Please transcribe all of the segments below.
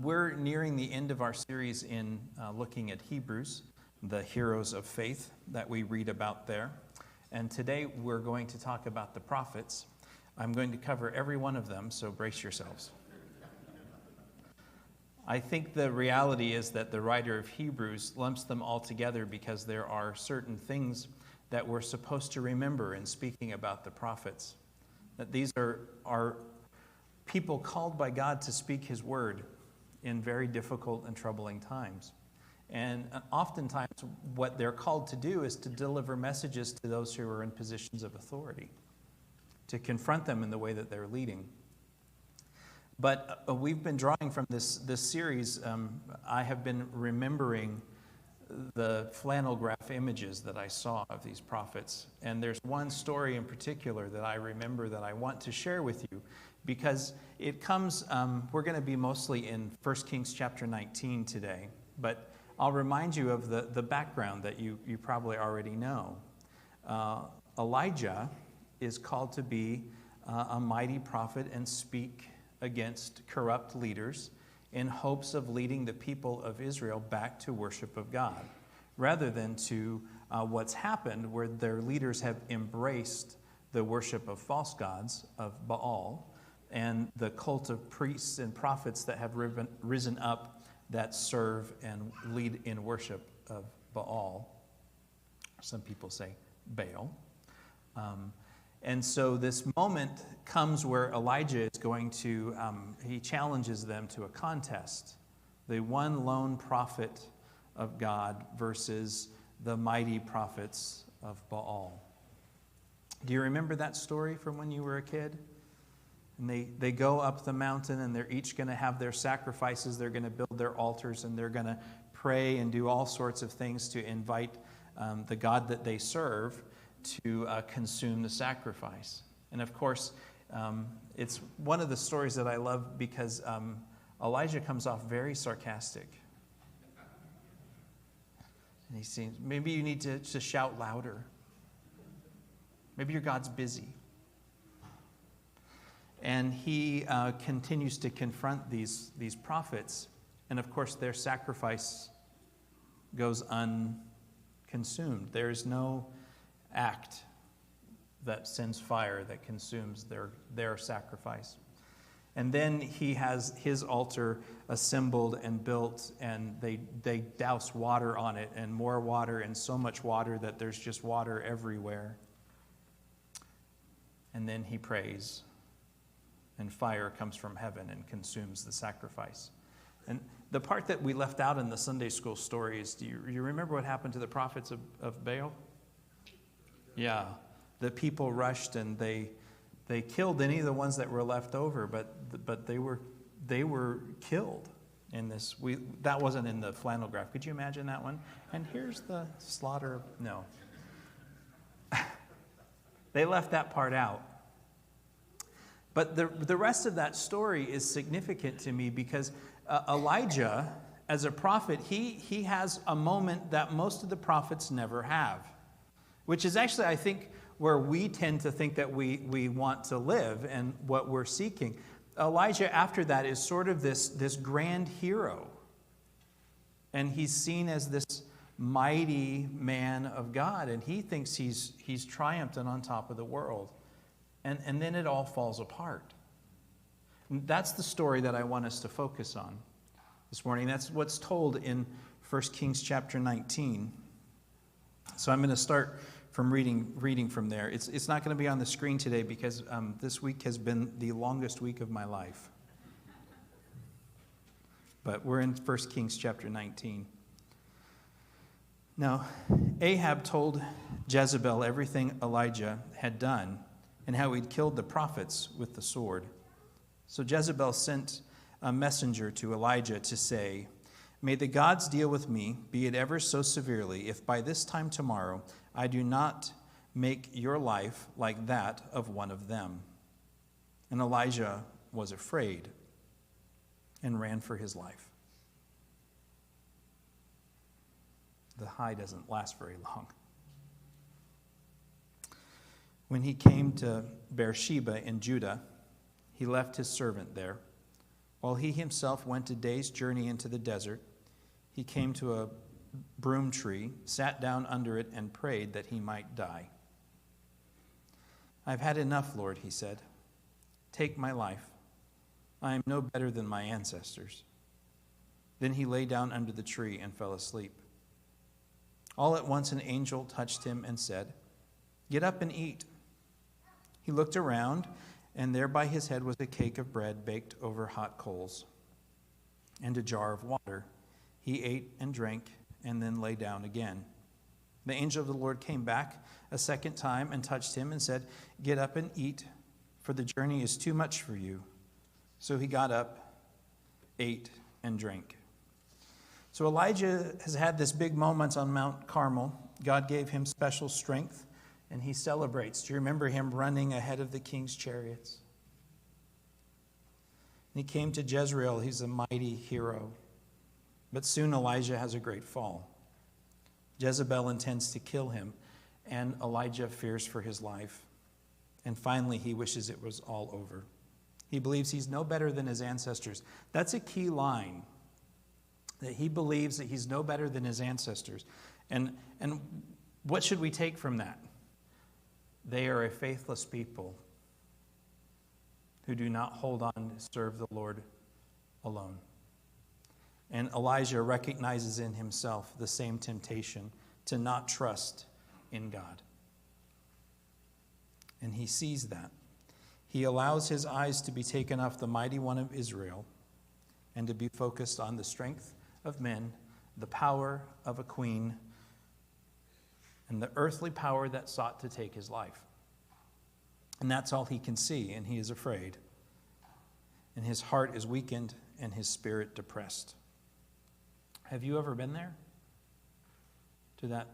We're nearing the end of our series in looking at Hebrews, the heroes of faith that we read about there. And today we're going to talk about the prophets. I'm going to cover every one of them, so brace yourselves. I think the reality is that the writer of Hebrews lumps them all together because there are certain things that we're supposed to remember in speaking about the prophets. That these are people called by God to speak His word in very difficult and troubling times. And oftentimes what they're called to do is to deliver messages to those who are in positions of authority, to confront them in the way that they're leading. But we've been drawing from this series. I have been remembering the flannel graph images that I saw of these prophets. And there's one story in particular that I remember that I want to share with you because it comes, we're going to be mostly in 1 Kings chapter 19 today. But I'll remind you of the background that you probably already know. Elijah is called to be a mighty prophet and speak against corrupt leaders in hopes of leading the people of Israel back to worship of God, rather than to what's happened where their leaders have embraced the worship of false gods, of Baal, and the cult of priests and prophets that have risen up that serve and lead in worship of Baal. Some people say Baal. And so this moment comes where Elijah is going to, he challenges them to a contest. The one lone prophet of God versus the mighty prophets of Baal. Do you remember that story from when you were a kid? And they go up the mountain and they're each going to have their sacrifices. They're going to build their altars and they're going to pray and do all sorts of things to invite the God that they serve to consume the sacrifice. And of course, it's one of the stories that I love because Elijah comes off very sarcastic. And he seems, maybe you need to shout louder. Maybe your God's busy. And he continues to confront these prophets. And of course, their sacrifice goes unconsumed. There's no act that sends fire that consumes their sacrifice. And then he has his altar assembled and built, and they douse water on it, and more water, and so much water that there's just water everywhere. And then he prays, and fire comes from heaven and consumes the sacrifice. And the part that we left out in the Sunday school story is, do you remember what happened to the prophets of Baal? Yeah, the people rushed and they killed any of the ones that were left over, but they were killed in this. That wasn't in the flannel graph. Could you imagine that one? And here's the slaughter. No, they left that part out. But the rest of that story is significant to me because Elijah, as a prophet, he has a moment that most of the prophets never have. Which is actually, I think, where we tend to think that we want to live and what we're seeking. Elijah, after that, is sort of this grand hero. And he's seen as this mighty man of God. And he thinks he's triumphed and on top of the world. And then it all falls apart. And that's the story that I want us to focus on this morning. That's what's told in 1 Kings chapter 19. So I'm going to start from reading from there. It's not going to be on the screen today because this week has been the longest week of my life. But we're in 1 Kings chapter 19. Now, Ahab told Jezebel everything Elijah had done and how he'd killed the prophets with the sword. So Jezebel sent a messenger to Elijah to say, "May the gods deal with me, be it ever so severely, if by this time tomorrow I do not make your life like that of one of them." And Elijah was afraid and ran for his life. The high doesn't last very long. When he came to Beersheba in Judah, he left his servant there While he himself went a day's journey into the desert, he came to a broom tree, sat down under it, and prayed that he might die. "I've had enough, Lord," he said. "Take my life. I am no better than my ancestors." Then he lay down under the tree and fell asleep. All at once an angel touched him and said, "Get up and eat." He looked around, and there by his head was a cake of bread baked over hot coals and a jar of water. He ate and drank and then lay down again. The angel of the Lord came back a second time and touched him and said, "Get up and eat, for the journey is too much for you." So he got up, ate, and drank. So Elijah has had this big moment on Mount Carmel. God gave him special strength, and he celebrates. Do you remember him running ahead of the king's chariots? And he came to Jezreel. He's a mighty hero. But soon Elijah has a great fall. Jezebel intends to kill him, and Elijah fears for his life. And finally, he wishes it was all over. He believes he's no better than his ancestors. That's a key line, that he believes that he's no better than his ancestors. And what should we take from that? They are a faithless people who do not hold on to serve the Lord alone. And Elijah recognizes in himself the same temptation to not trust in God. And he sees that. He allows his eyes to be taken off the mighty one of Israel and to be focused on the strength of men, the power of a queen, and the earthly power that sought to take his life. And that's all he can see, and he is afraid. And his heart is weakened and his spirit depressed. Have you ever been there? To that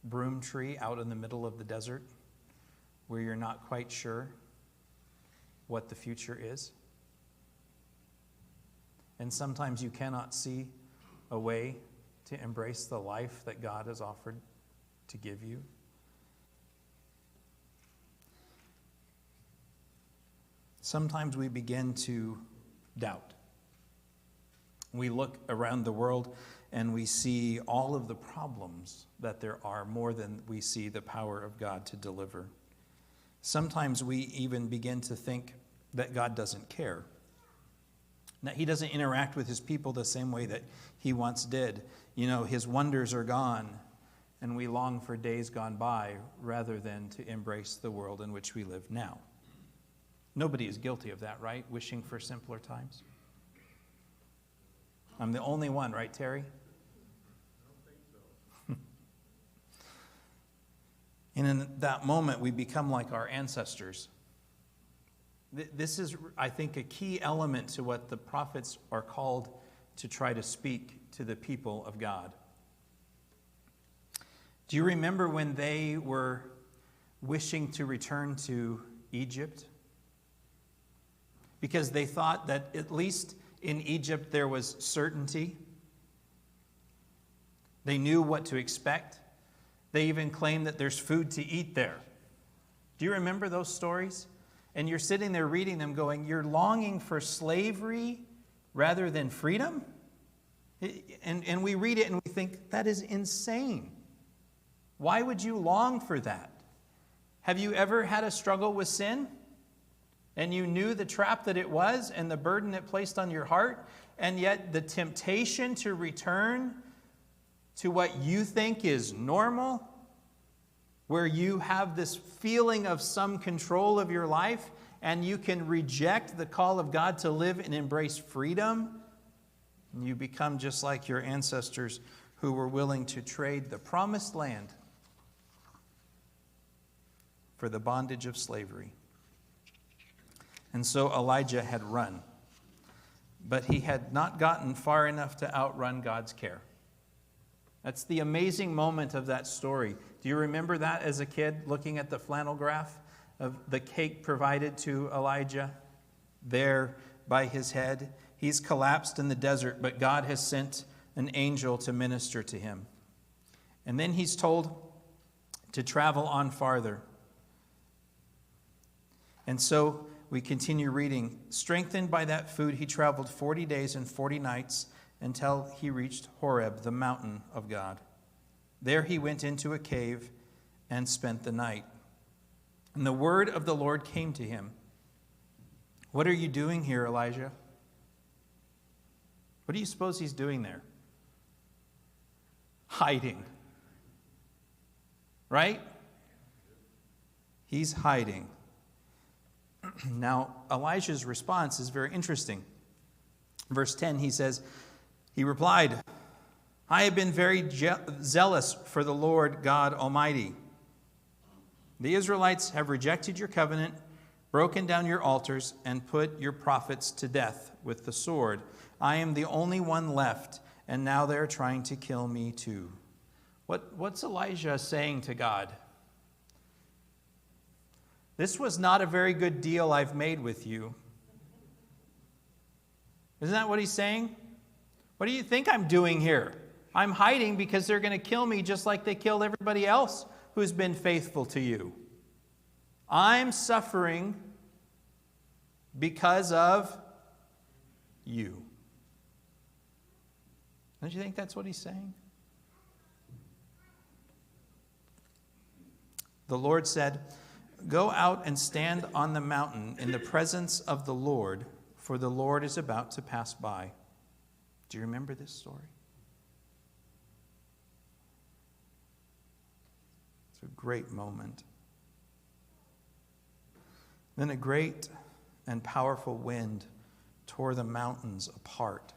broom tree out in the middle of the desert where you're not quite sure what the future is? And sometimes you cannot see a way to embrace the life that God has offered to give you. Sometimes we begin to doubt. We look around the world and we see all of the problems that there are more than we see the power of God to deliver. Sometimes we even begin to think that God doesn't care, that he doesn't interact with his people the same way that he once did. You know, his wonders are gone, and we long for days gone by rather than to embrace the world in which we live now. Nobody is guilty of that, right? Wishing for simpler times. I'm the only one, right, Terry? I don't think so. And in that moment, we become like our ancestors. This is, I think, a key element to what the prophets are called to try to speak to the people of God. Do you remember when they were wishing to return to Egypt? Because they thought that at least in Egypt there was certainty. They knew what to expect. They even claimed that there's food to eat there. Do you remember those stories? And you're sitting there reading them going, you're longing for slavery rather than freedom? And we read it and we think, that is insane. Why would you long for that? Have you ever had a struggle with sin? And you knew the trap that it was and the burden it placed on your heart, and yet the temptation to return to what you think is normal, where you have this feeling of some control of your life, and you can reject the call of God to live and embrace freedom, and you become just like your ancestors who were willing to trade the promised land for the bondage of slavery. And so Elijah had run, but he had not gotten far enough to outrun God's care. That's the amazing moment of that story. Do you remember that as a kid, looking at the flannel graph of the cake provided to Elijah there by his head? He's collapsed in the desert, but God has sent an angel to minister to him. And then he's told to travel on farther. And so we continue reading. Strengthened by that food, he traveled 40 days and 40 nights until he reached Horeb, the mountain of God. There he went into a cave and spent the night. And the word of the Lord came to him. What are you doing here, Elijah? What do you suppose he's doing there? Hiding. Right? He's hiding. Now, Elijah's response is very interesting. Verse 10, he replied, I have been very zealous for the Lord God Almighty. The Israelites have rejected your covenant, broken down your altars, and put your prophets to death with the sword. I am the only one left, and now they are trying to kill me too. What's Elijah saying to God? This was not a very good deal I've made with you. Isn't that what he's saying? What do you think I'm doing here? I'm hiding because they're going to kill me just like they killed everybody else who's been faithful to you. I'm suffering because of you. Don't you think that's what he's saying? The Lord said, Go out and stand on the mountain in the presence of the Lord, for the Lord is about to pass by. Do you remember this story? It's a great moment. Then a great and powerful wind tore the mountains apart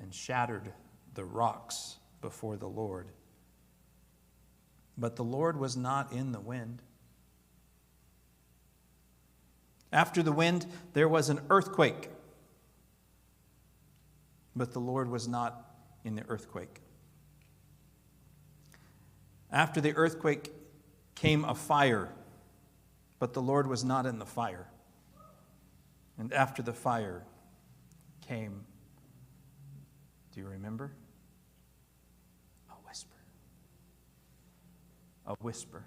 and shattered the rocks before the Lord. But the Lord was not in the wind. After the wind, there was an earthquake. But the Lord was not in the earthquake. After the earthquake came a fire, but the Lord was not in the fire. And after the fire came, do you remember? A whisper. A whisper.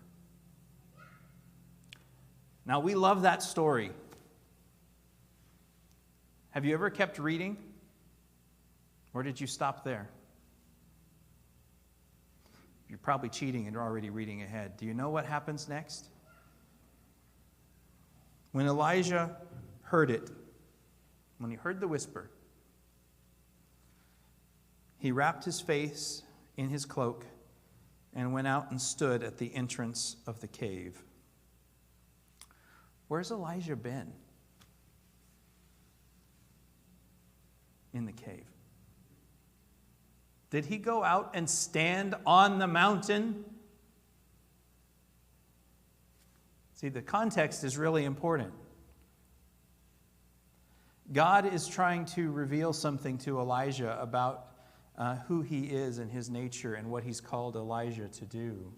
Now, we love that story. Have you ever kept reading? Or did you stop there? You're probably cheating and you're already reading ahead. Do you know what happens next? When Elijah heard it, when he heard the whisper, he wrapped his face in his cloak and went out and stood at the entrance of the cave. Where's Elijah been? In the cave. Did he go out and stand on the mountain? See, the context is really important. God is trying to reveal something to Elijah about who he is and his nature and what he's called Elijah to do.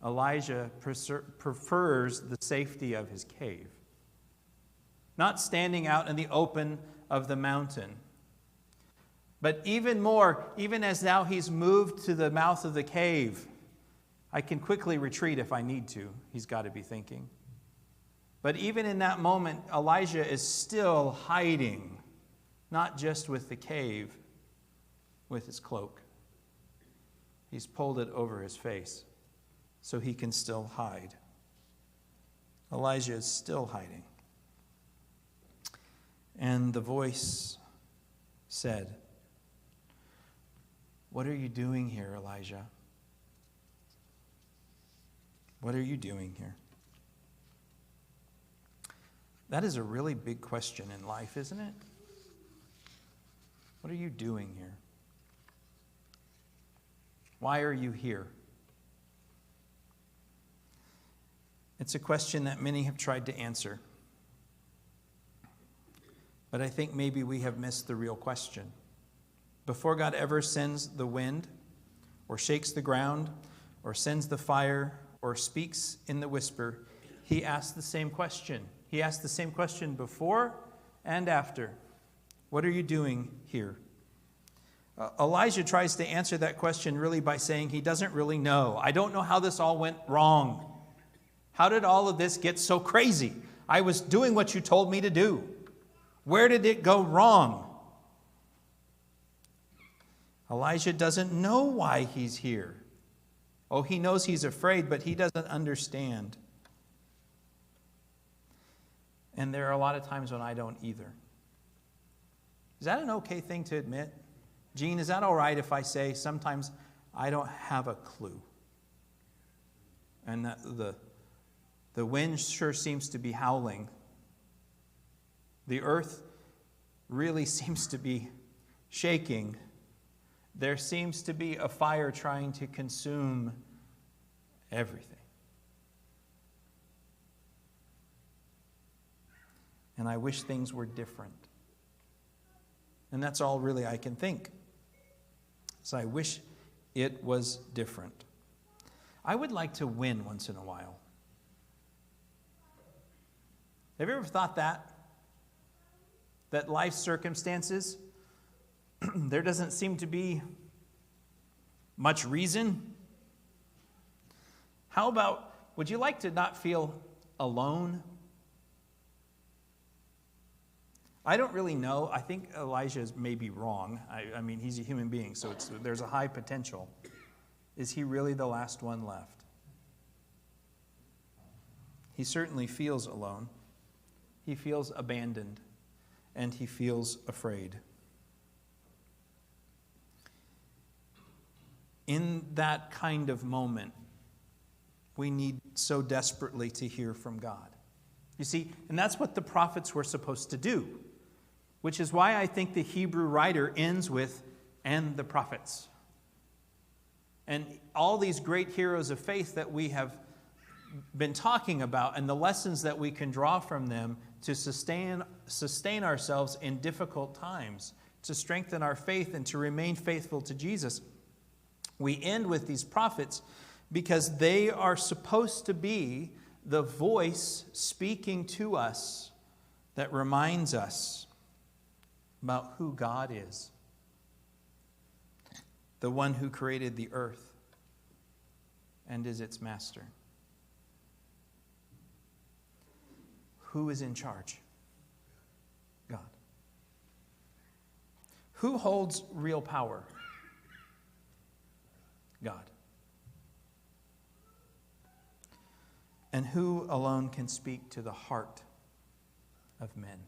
Elijah prefers the safety of his cave, not standing out in the open of the mountain. But even more, even as now he's moved to the mouth of the cave, I can quickly retreat if I need to, he's got to be thinking. But even in that moment, Elijah is still hiding, not just with the cave, with his cloak. He's pulled it over his face so he can still hide. Elijah is still hiding. And the voice said, What are you doing here, Elijah? What are you doing here? That is a really big question in life, isn't it? What are you doing here? Why are you here? It's a question that many have tried to answer. But I think maybe we have missed the real question. Before God ever sends the wind, or shakes the ground, or sends the fire, or speaks in the whisper, he asks the same question. He asked the same question before and after. What are you doing here? Elijah tries to answer that question really by saying he doesn't really know. I don't know how this all went wrong. How did all of this get so crazy? I was doing what you told me to do. Where did it go wrong? Elijah doesn't know why he's here. Oh, he knows he's afraid, but he doesn't understand. And there are a lot of times when I don't either. Is that an okay thing to admit? Gene, is that all right if I say sometimes I don't have a clue? And the wind sure seems to be howling. The earth really seems to be shaking. There seems to be a fire trying to consume everything. And I wish things were different. And that's all really I can think. So I wish it was different. I would like to win once in a while. Have you ever thought that? That life circumstances, there doesn't seem to be much reason. How about, would you like to not feel alone? I don't really know. I think Elijah may be wrong. I mean, he's a human being, so there's a high potential. Is he really the last one left? He certainly feels alone. He feels abandoned, and he feels afraid. In that kind of moment, we need so desperately to hear from God. You see, and that's what the prophets were supposed to do, which is why I think the Hebrew writer ends with, "and the prophets." And all these great heroes of faith that we have been talking about and the lessons that we can draw from them to sustain ourselves in difficult times, to strengthen our faith and to remain faithful to Jesus. We end with these prophets because they are supposed to be the voice speaking to us that reminds us about who God is. The one who created the earth and is its master. Who is in charge? God. Who holds real power? God. And who alone can speak to the heart of men?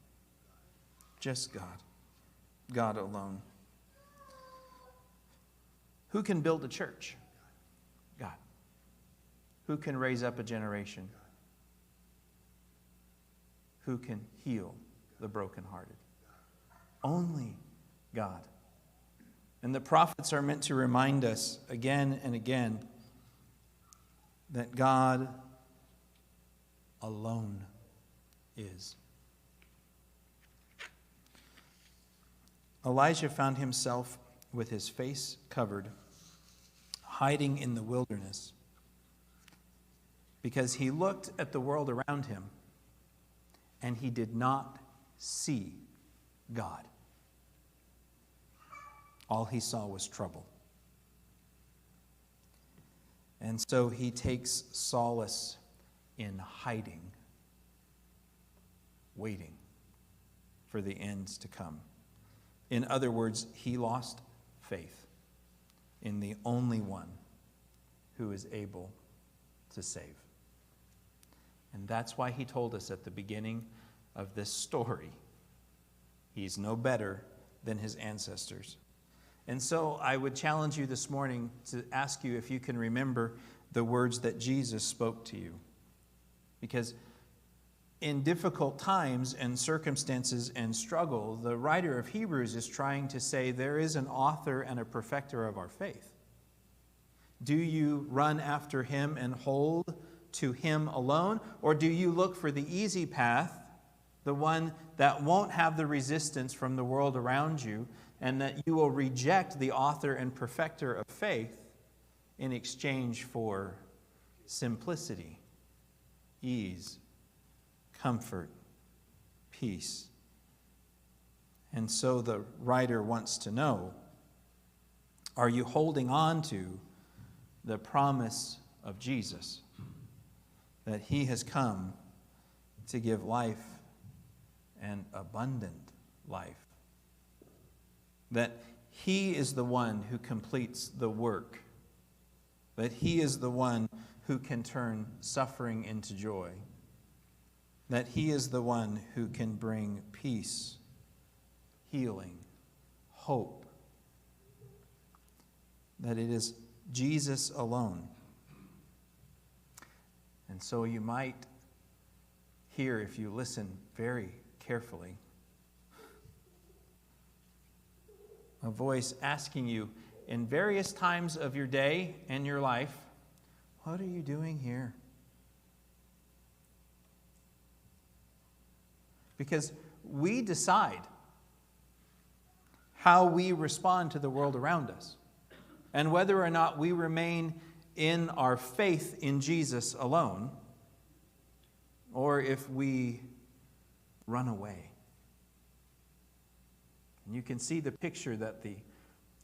Just God. God alone. Who can build a church? God. Who can raise up a generation? Who can heal the brokenhearted? Only God. And the prophets are meant to remind us again and again that God alone is. Elijah found himself with his face covered, hiding in the wilderness, because he looked at the world around him and he did not see God. All he saw was trouble. And so he takes solace in hiding, waiting for the ends to come. In other words, he lost faith in the only one who is able to save. And that's why he told us at the beginning of this story, he's no better than his ancestors. And so I would challenge you this morning to ask you if you can remember the words that Jesus spoke to you. Because in difficult times and circumstances and struggle, the writer of Hebrews is trying to say there is an author and a perfecter of our faith. Do you run after him and hold to him alone? Or do you look for the easy path, the one that won't have the resistance from the world around you, and that you will reject the author and perfecter of faith in exchange for simplicity, ease, comfort, peace? And so the writer wants to know, are you holding on to the promise of Jesus, that he has come to give life and abundant life. That he is the one who completes the work. That he is the one who can turn suffering into joy. That he is the one who can bring peace, healing, hope. That it is Jesus alone. And so you might hear, if you listen very carefully, a voice asking you in various times of your day and your life, what are you doing here? Because we decide how we respond to the world around us and whether or not we remain in our faith in Jesus alone or if we run away. And you can see the picture that the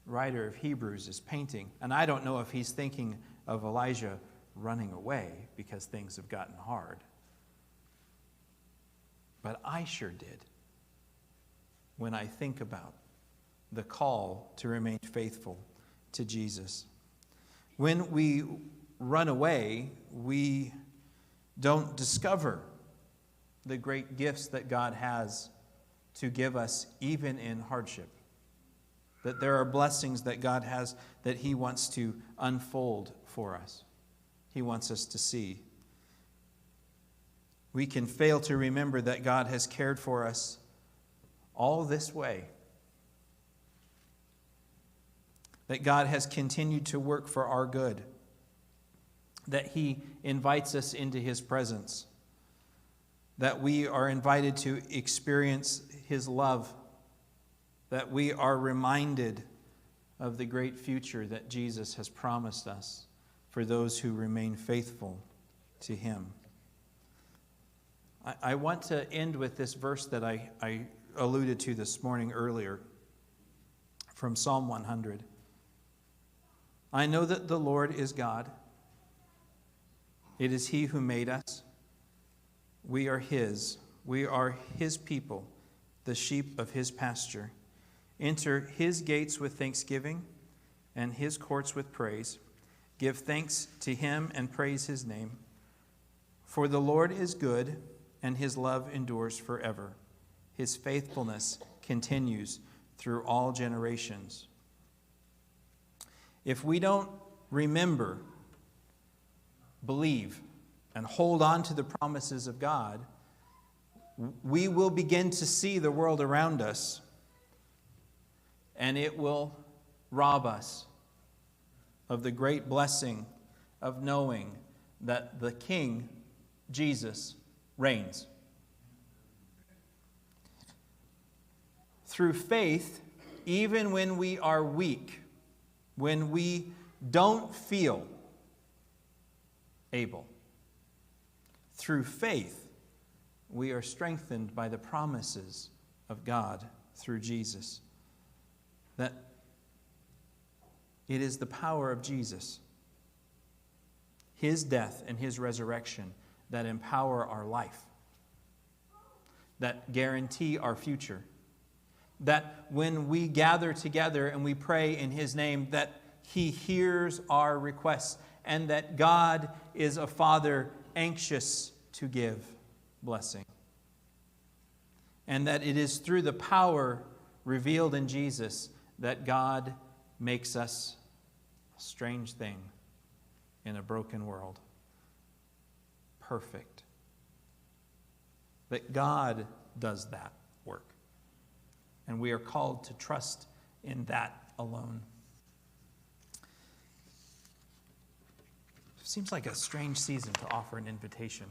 writer of Hebrews is painting. And I don't know if he's thinking of Elijah running away because things have gotten hard. But I sure did when I think about the call to remain faithful to Jesus. When we run away, we don't discover the great gifts that God has to give us even in hardship. That there are blessings that God has that he wants to unfold for us. He wants us to see. We can fail to remember that God has cared for us all this way. That God has continued to work for our good. That he invites us into his presence. That we are invited to experience his love. That we are reminded of the great future that Jesus has promised us for those who remain faithful to him. I want to end with this verse that I alluded to this morning earlier from Psalm 100. I know that the Lord is God. It is he who made us. We are his. We are his people, the sheep of his pasture. Enter his gates with thanksgiving and his courts with praise. Give thanks to him and praise his name. For the Lord is good, and his love endures forever. His faithfulness continues through all generations. If we don't remember, believe, and hold on to the promises of God, we will begin to see the world around us, and it will rob us of the great blessing of knowing that the King, Jesus, reigns. Through faith, even when we are weak, when we don't feel able, through faith, we are strengthened by the promises of God through Jesus. That it is the power of Jesus, his death and his resurrection, that empower our life, that guarantee our future, that when we gather together and we pray in his name, that he hears our requests, and that God is a Father anxious to give blessing. And that it is through the power revealed in Jesus that God makes us a strange thing in a broken world. Perfect. That God does that work. And we are called to trust in that alone. Seems like a strange season to offer an invitation.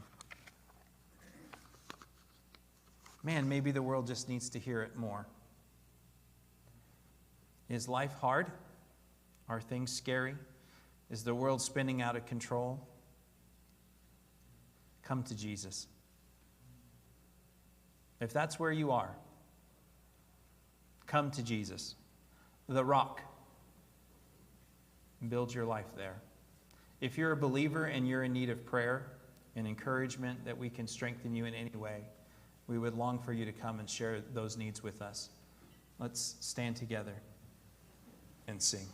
Man, maybe the world just needs to hear it more. Is life hard? Are things scary? Is the world spinning out of control? Come to Jesus. If that's where you are, come to Jesus, the rock, and build your life there. If you're a believer and you're in need of prayer, and encouragement, that we can strengthen you in any way, we would long for you to come and share those needs with us. Let's stand together and sing.